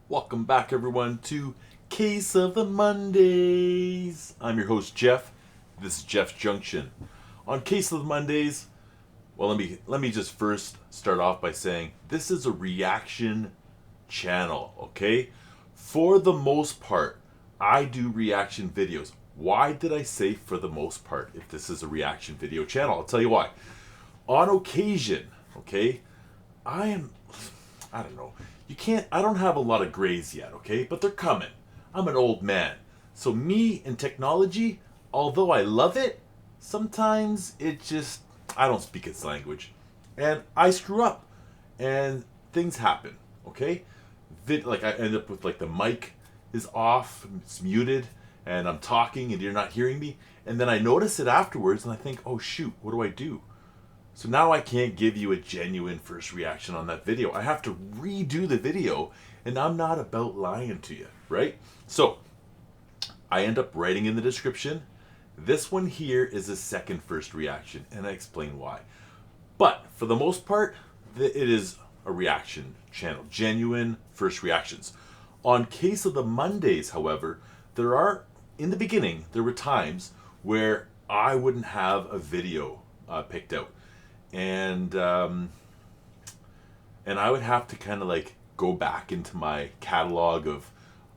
Welcome back, everyone, to Case of the Mondays. I'm your host, Jeff. This is Jeff's Junction. On Case of the Mondays, well, let me just first start off by saying this is a reaction channel, okay? For the most part, I do reaction videos. Why did I say for the most part if this is a reaction video channel? I'll tell you why. On occasion, okay, I don't know. I don't have a lot of grays yet, okay? But they're coming. I'm an old man. So me and technology, although I love it, sometimes I don't speak its language. And I screw up. And things happen, okay? I end up with the mic is off, it's muted, and I'm talking and you're not hearing me. And then I notice it afterwards and I think, oh shoot, what do I do? So now I can't give you a genuine first reaction on that video. I have to redo the video, and I'm not about lying to you, right? So I end up writing in the description, this one here is a second first reaction, and I explain why. But for the most part, it is a reaction channel, genuine first reactions. On Case of the Mondays, however, in the beginning, there were times where I wouldn't have a video picked out. And I would have to kind of go back into my catalog of,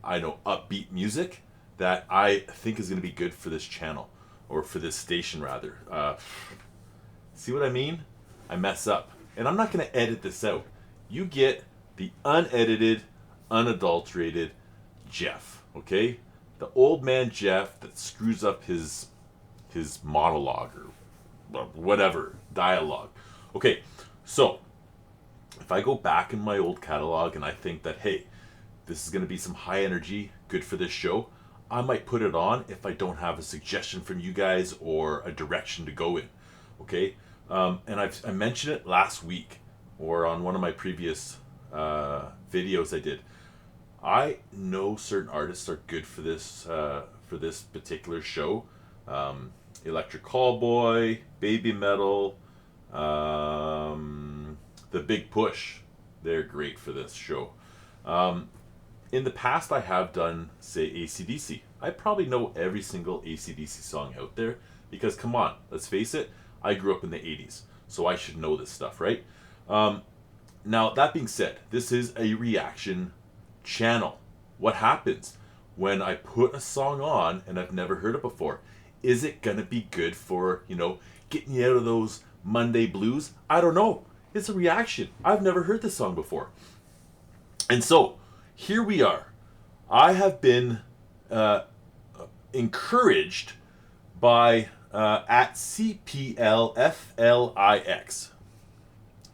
upbeat music that I think is going to be good for this channel, or for this station rather. See what I mean? I mess up. And I'm not going to edit this out. You get the unedited, unadulterated Jeff, okay? The old man Jeff that screws up his monologue or whatever, dialogue. Okay, so if I go back in my old catalog and I think that, hey, this is going to be some high energy, good for this show, I might put it on if I don't have a suggestion from you guys or a direction to go in. Okay, and I mentioned it last week or on one of my previous videos I did. I know certain artists are good for this particular show. Electric Callboy, Baby Metal, The Big Push. They're great for this show. In the past, I have done, say, AC/DC. I probably know every single AC/DC song out there because, come on, let's face it, I grew up in the 80s, so I should know this stuff, right? Now, that being said, this is a reaction channel. What happens when I put a song on and I've never heard it before? Is it going to be good for, getting you out of those Monday blues? I don't know. It's a reaction. I've never heard this song before. And so, here we are. I have been encouraged by at CPLFLIX.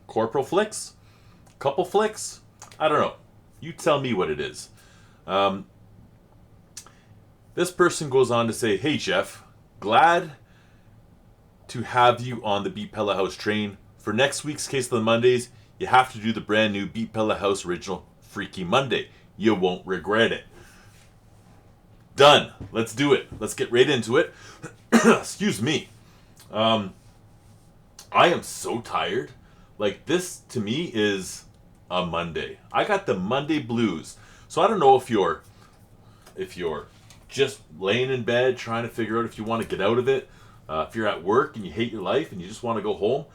Corporal Flicks? Couple Flicks? I don't know. You tell me what it is. This person goes on to say, hey Jeff, glad to have you on the BEATPELLA House train. For next week's Case of the Mondays, you have to do the brand new BEATPELLA House original Freaky Monday. You won't regret it. Done. Let's do it. Let's get right into it. Excuse me. I am so tired. This to me is a Monday. I got the Monday blues. So I don't know if you're just laying in bed trying to figure out if you want to get out of it. If you're at work and you hate your life and you just want to go home,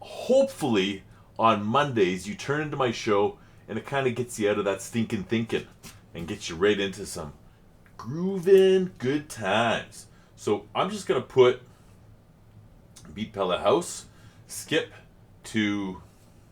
hopefully on Mondays you turn into my show and it kind of gets you out of that stinking thinking and gets you right into some grooving good times. So I'm just going to put BEATPELLA House, skip to,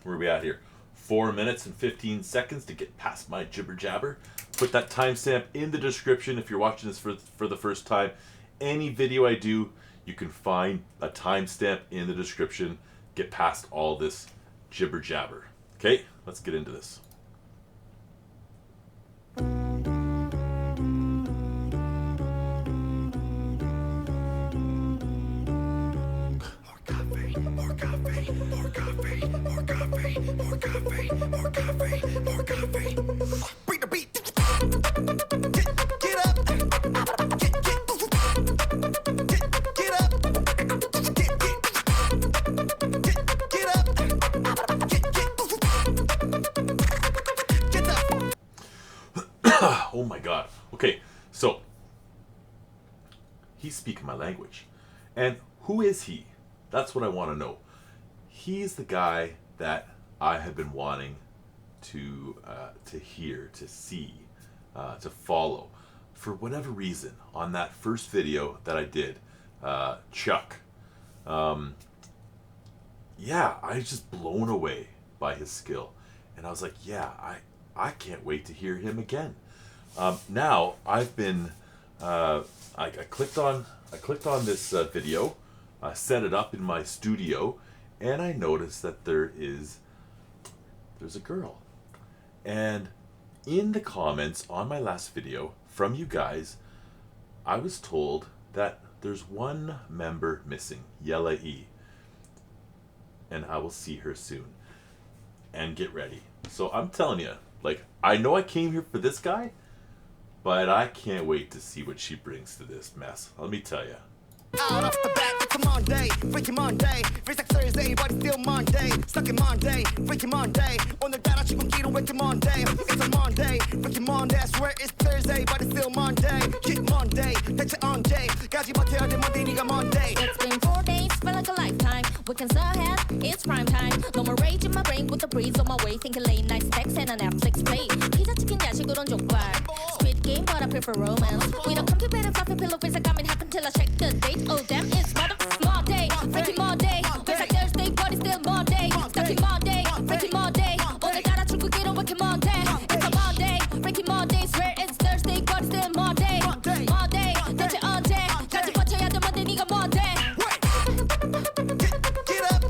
where are we at here? 4 minutes and 15 seconds to get past my jibber jabber. Put that timestamp in the description if you're watching this for the first time. Any video I do, you can find a timestamp in the description. Get past all this jibber jabber. Okay, let's get into this. Bring the beat. Get up. Get up. Get up. Oh my god. Okay, so he's speaking my language. And who is he? That's what I want to know. He's the guy that I have been wanting to hear, to see, to follow. For whatever reason, on that first video that I did, Chuck, yeah, I was just blown away by his skill. And I was like, yeah, I can't wait to hear him again. Now I've been, I clicked on this video, set it up in my studio, and I noticed that there's a girl. And in the comments on my last video from you guys, I was told that there's one member missing, Yella.E. And I will see her soon. And get ready. So I'm telling you, like, I know I came here for this guy, but I can't wait to see what she brings to this mess. Let me tell you. Out off the bat, it's a Monday, freaky Monday. Feels like Thursday, but it's still Monday. Stuck in Monday, freaky Monday. 오늘따라 출근길은 왜 이렇게 Monday? It's a Monday, freaky Monday. I swear it's Thursday, but it's still Monday. Keep Monday, 대체 언제까지 버텨야 돼 Monday, 네가 Monday. It's been 4 days, felt like a lifetime. Weekends ahead, it's prime time. No more rage in my brain with the breeze on my way. Thinking late night stacks and a Netflix play. 피자 치킨 야식으론 족발. Squid game, but I prefer romance. We don't come to bed and fluffy pillow face. I got me happen till I check the date. Oh damn, it's Monday, freaky Monday. Feels like Thursday, but it's still Monday. Stuck in Monday, freaky Monday. 오늘따라 출근길은 왜 이렇게 Monday? It's a Monday, freaky Monday. Swear it's Thursday, but it's still Monday. Monday, 대체 언제까지 버텨야 돼 Monday, 네가 Monday. Get up.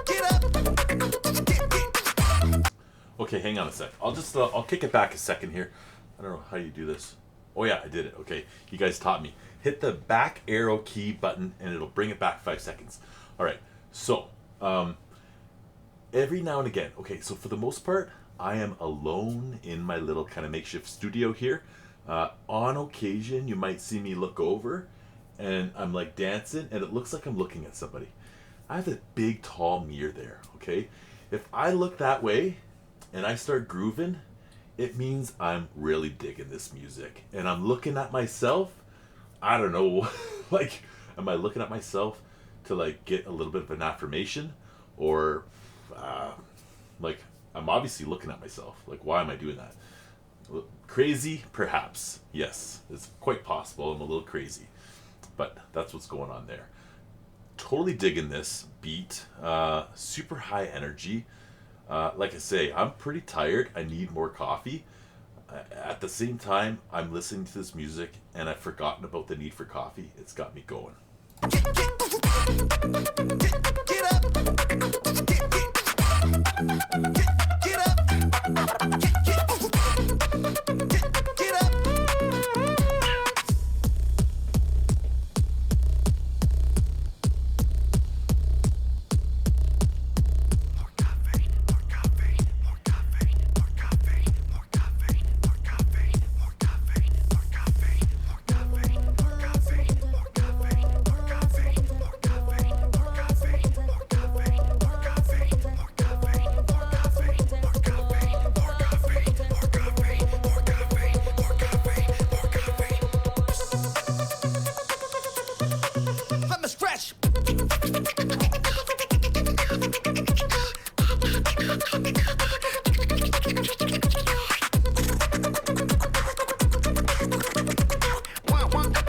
Get up. Okay, hang on a sec. I'll kick it back a second here. I don't know how you do this. Oh yeah, I did it. Okay, you guys taught me. Hit the back arrow key button and it'll bring it back 5 seconds. All right, so every now and again, okay, so for the most part, I am alone in my little kind of makeshift studio here. On occasion, you might see me look over and I'm like dancing and it looks like I'm looking at somebody. I have a big tall mirror there, okay? If I look that way and I start grooving, it means I'm really digging this music. And I'm looking at myself, I don't know, like, am I looking at myself to like get a little bit of an affirmation? Or like, I'm obviously looking at myself. Like, why am I doing that? Crazy? Perhaps. Yes, it's quite possible. I'm a little crazy. But that's what's going on there. Totally digging this beat. Super high energy. Like I say, I'm pretty tired. I need more coffee. At the same time, I'm listening to this music and I've forgotten about the need for coffee. It's got me going. Get up. Get up. Get up. Let me stretch. One.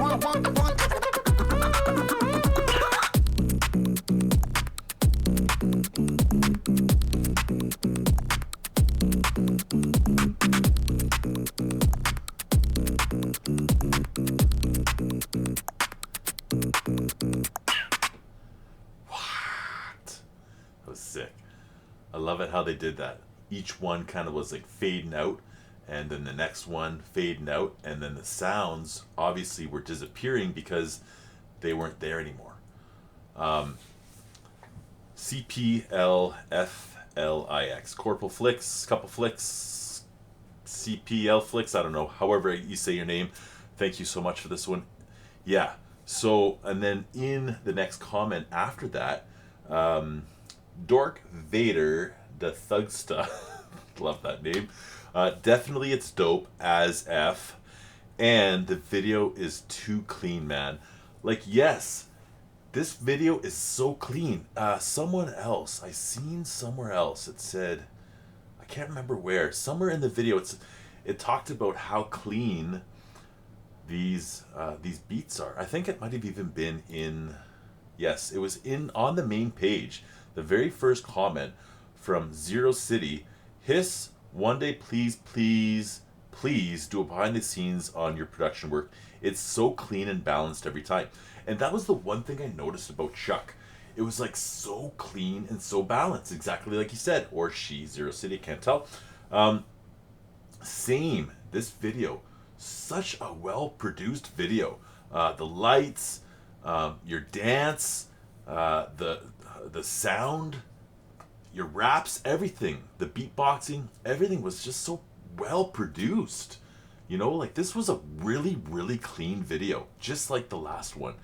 That was sick. I love it how they did that. Each one kind of was like fading out, and then the next one fading out, and then the sounds obviously were disappearing because they weren't there anymore. CPLFLIX. Corporal Flicks, Couple Flicks, CPL Flicks, I don't know, however you say your name. Thank you so much for this one. Yeah, so, and then in the next comment after that, Dork Vader, the Thugsta, love that name. Definitely it's dope as F. And the video is too clean, man. Like, yes, this video is so clean. Someone else, I seen somewhere else, it said, I can't remember where, somewhere in the video, it talked about how clean these beats are. I think it might have even been in, yes, it was on the main page. The very first comment from Zero City, Hiss, one day please do a behind the scenes on your production work. It's so clean and balanced every time. And that was the one thing I noticed about Chuck. It was like so clean and so balanced, exactly like he said, or she, Zero City, can't tell. Same, this video, such a well-produced video. The lights, your dance, the sound, your raps, everything, the beatboxing, everything was just so well produced. You know, like this was a really, really clean video, just like the last one.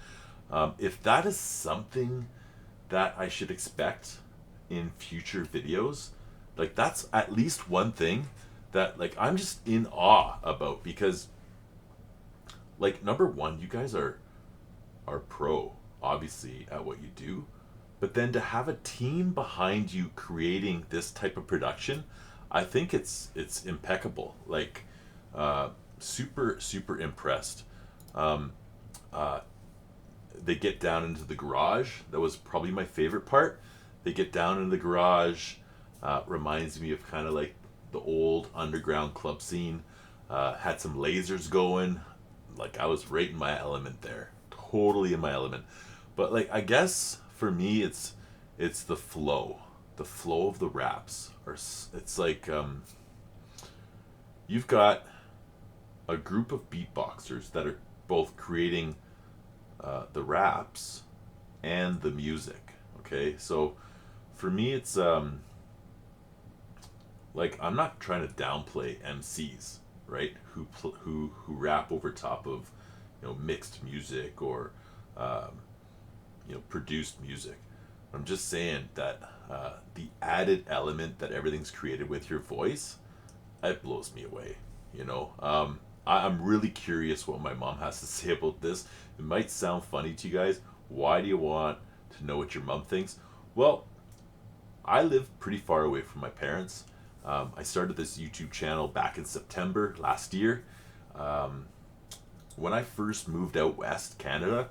If that is something that I should expect in future videos, like that's at least one thing that like I'm just in awe about, because like number one, you guys are pro, obviously, at what you do, but then to have a team behind you creating this type of production, I think it's impeccable. Like super impressed. They get down into the garage. That was probably my favorite part. They get down in the garage. Reminds me of kind of like the old underground club scene. Had some lasers going. Like I was right in my element there. Totally in my element. But like I guess for me it's the flow. The flow of the raps. It's like you've got a group of beatboxers that are both creating the raps and the music. Okay, so for me it's like I'm not trying to downplay MCs, right? Who rap over top of mixed music or produced music. I'm just saying that the added element that everything's created with your voice, it blows me away. I'm really curious what my mom has to say about this. It might sound funny to you guys. Why do you want to know what your mom thinks? Well, I live pretty far away from my parents. I started this YouTube channel back in September last year. When I first moved out west, Canada,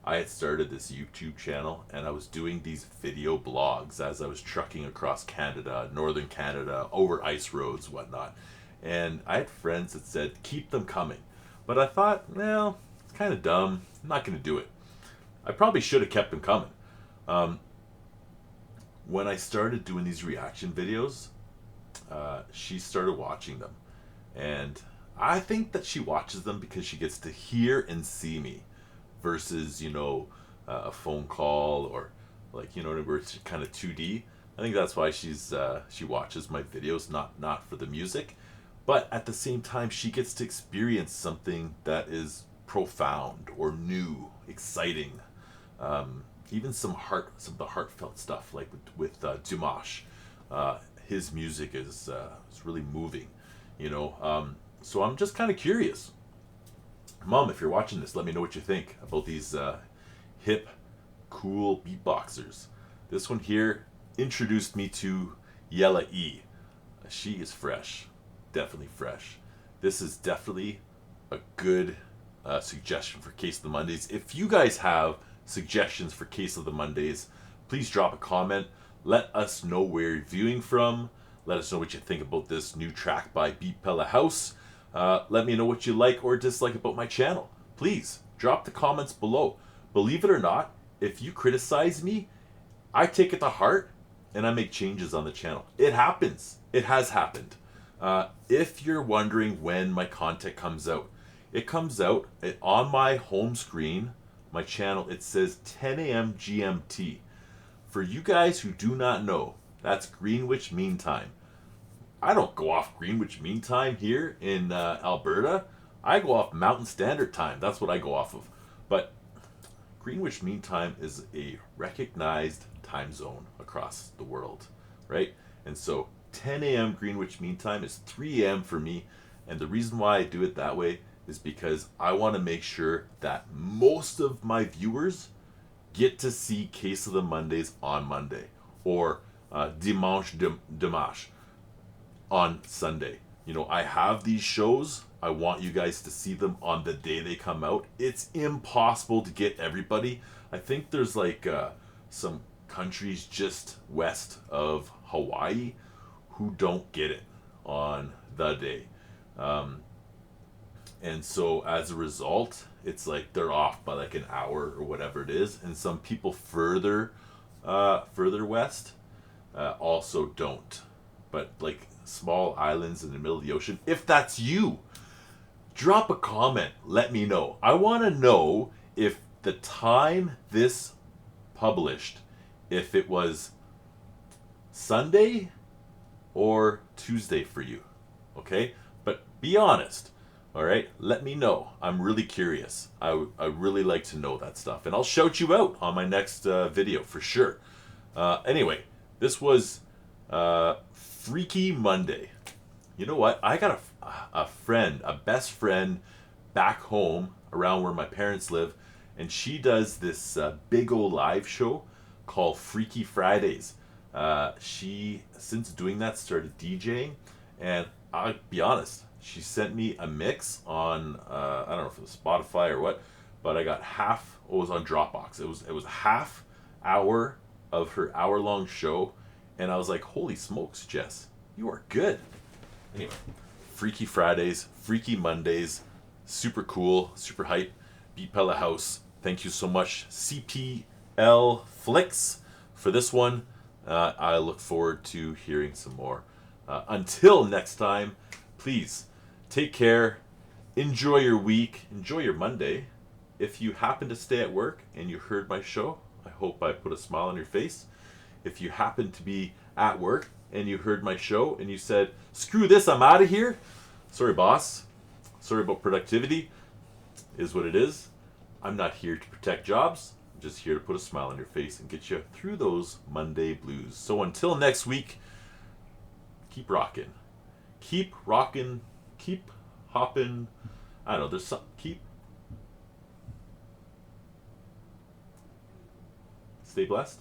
I had started this YouTube channel and I was doing these video blogs as I was trucking across Canada, northern Canada, over ice roads, whatnot. And I had friends that said, keep them coming. But I thought, well, it's kind of dumb. I'm not going to do it. I probably should have kept them coming. When I started doing these reaction videos, she started watching them. And I think that she watches them because she gets to hear and see me versus, a phone call or like, where it's kind of 2D. I think that's why she watches my videos, not for the music. But at the same time, she gets to experience something that is profound or new, exciting. Even some of the heartfelt stuff, like with Dimash. His music is really moving, So I'm just kind of curious. Mom, if you're watching this, let me know what you think about these hip, cool beatboxers. This one here introduced me to Yella.E. She is fresh. Definitely fresh. This is definitely a good suggestion for Case of the Mondays. If you guys have suggestions for Case of the Mondays, please drop a comment. Let us know where you're viewing from. Let us know what you think about this new track by BEATPELLA House. Let me know what you like or dislike about my channel. Please drop the comments below. Believe it or not, if you criticize me, I take it to heart and I make changes on the channel. It happens. It has happened. If you're wondering when my content comes out, it comes out on my home screen, my channel. It says 10 a.m. GMT. For you guys who do not know, that's Greenwich Mean Time. I don't go off Greenwich Mean Time here in Alberta. I go off Mountain Standard Time. That's what I go off of. But Greenwich Mean Time is a recognized time zone across the world, right? And so 10 a.m. Greenwich Mean Time is 3 a.m. for me. And the reason why I do it that way is because I want to make sure that most of my viewers get to see Case of the Mondays on Monday, or Dimanche on Sunday. You know, I have these shows. I want you guys to see them on the day they come out. It's impossible to get everybody. I think there's like some countries just west of Hawaii who don't get it on the day. And so as a result, it's like they're off by like an hour or whatever it is. And some people further west also don't. But like small islands in the middle of the ocean, if that's you, drop a comment. Let me know. I want to know if the time this published, if it was Sunday or Tuesday for you. Okay? But be honest. All right? Let me know. I'm really curious. I really like to know that stuff. And I'll shout you out on my next video for sure. Anyway, this was Freaky Monday. You know what? I got a friend, a best friend back home around where my parents live. And she does this big old live show called Freaky Fridays. She, since doing that, started DJing. And I'll be honest, she sent me a mix on, I don't know if it was Spotify or what, but I got half, it was on Dropbox. It was half hour of her hour-long show. And I was like, holy smokes, Jess, you are good. Anyway, Freaky Fridays, Freaky Mondays, super cool, super hype. BEATPELLA House, thank you so much. CPL Flicks for this one. I look forward to hearing some more. Until next time, please take care, enjoy your week, enjoy your Monday. If you happen to stay at work and you heard my show, I hope I put a smile on your face. If you happen to be at work and you heard my show and you said, screw this, I'm out of here. Sorry, boss. Sorry about productivity. Is what it is. I'm not here to protect jobs. I'm just here to put a smile on your face and get you through those Monday blues. So until next week, keep rocking. Keep rocking. Keep hopping. I don't know. There's some. Keep. Stay blessed.